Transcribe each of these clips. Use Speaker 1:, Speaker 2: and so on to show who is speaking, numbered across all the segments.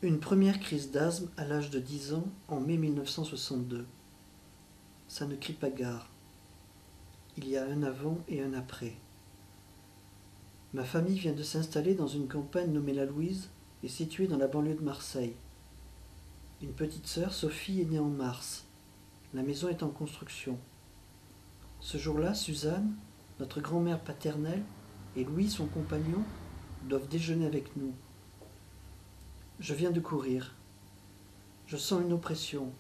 Speaker 1: Une première crise d'asthme à l'âge de 10 ans en mai 1962. Ça ne crie pas gare. Il y a un avant et un après. Ma famille vient de s'installer dans une campagne nommée La Louise et située dans la banlieue de Marseille. Une petite sœur, Sophie, est née en mars. La maison est en construction. Ce jour-là, Suzanne, notre grand-mère paternelle, et Louis, son compagnon, doivent déjeuner avec nous. Je viens de courir. Je sens une oppression.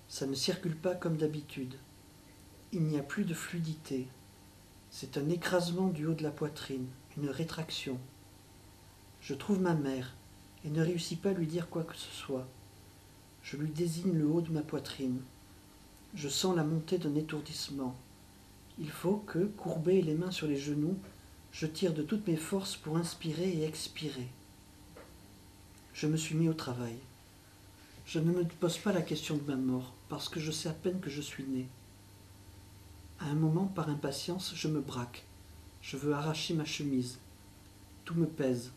Speaker 1: Ça ne circule pas comme d'habitude. Il n'y a plus de fluidité. C'est un écrasement du haut de la poitrine, une rétraction. Je trouve ma mère et ne réussis pas à lui dire quoi que ce soit. Je lui désigne le haut de ma poitrine. Je sens la montée d'un étourdissement. Il faut que, courbé et les mains sur les genoux, je tire de toutes mes forces pour inspirer et expirer. Je me suis mis au travail. Je ne me pose pas la question de ma mort, parce que je sais à peine que je suis né. À un moment, par impatience, je me braque. Je veux arracher ma chemise. Tout me pèse.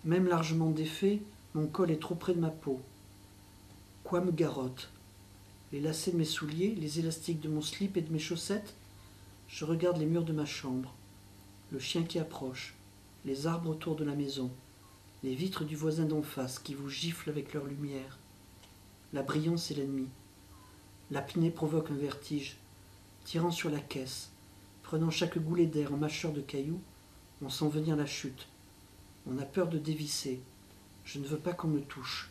Speaker 1: Même largement défait, mon col est trop près de ma peau. Quoi me garrotte? Les lacets de mes souliers, les élastiques de mon slip et de mes chaussettes? Je regarde les murs de ma chambre, le chien qui approche, les arbres autour de la maison, les vitres du voisin d'en face qui vous giflent avec leur lumière. La brillance est l'ennemi. L'apnée provoque un vertige. Tirant sur la caisse, prenant chaque goulet d'air en mâcheur de cailloux, on sent venir la chute. On a peur de dévisser. Je ne veux pas qu'on me touche.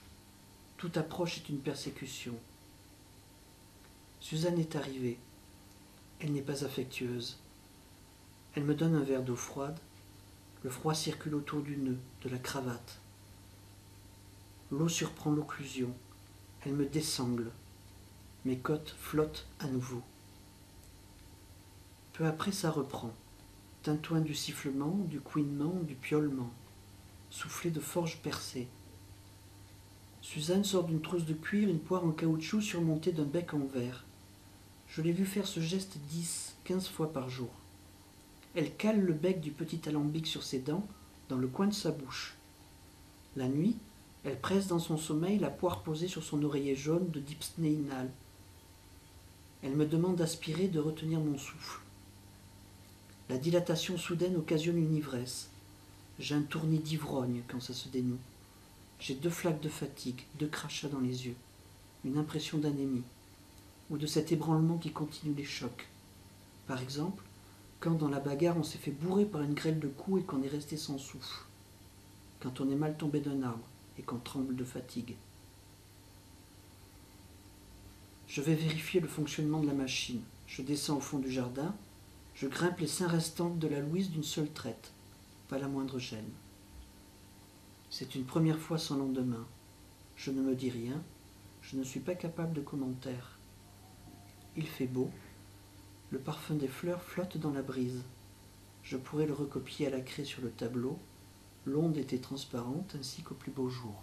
Speaker 1: Toute approche est une persécution. Suzanne est arrivée. Elle n'est pas affectueuse. Elle me donne un verre d'eau froide. Le froid circule autour du nœud, de la cravate. L'eau surprend l'occlusion. Elle me dessangle. Mes côtes flottent à nouveau. Peu après, ça reprend. Tintouin du sifflement, du couinement, du piaulement. Soufflé de forges percées. Suzanne sort d'une trousse de cuir une poire en caoutchouc surmontée d'un bec en verre. Je l'ai vue faire ce geste 10, 15 fois par jour. Elle cale le bec du petit alambic sur ses dents, dans le coin de sa bouche. La nuit, elle presse dans son sommeil la poire posée sur son oreiller jaune de dyspnéinal. Elle me demande d'aspirer, de retenir mon souffle. La dilatation soudaine occasionne une ivresse. J'ai un tournis d'ivrogne quand ça se dénoue. J'ai 2 flaques de fatigue, 2 crachats dans les yeux, une impression d'anémie, ou de cet ébranlement qui continue les chocs. Par exemple, quand dans la bagarre on s'est fait bourrer par une grêle de coups et qu'on est resté sans souffle. Quand on est mal tombé d'un arbre et qu'on tremble de fatigue. Je vais vérifier le fonctionnement de la machine. Je descends au fond du jardin. Je grimpe les 5 restantes de la Louise d'une seule traite. Pas la moindre gêne. C'est une première fois sans lendemain. Je ne me dis rien. Je ne suis pas capable de commentaire. Il fait beau. Le parfum des fleurs flotte dans la brise. Je pourrais le recopier à la craie sur le tableau. L'onde était transparente ainsi qu'au plus beau jour.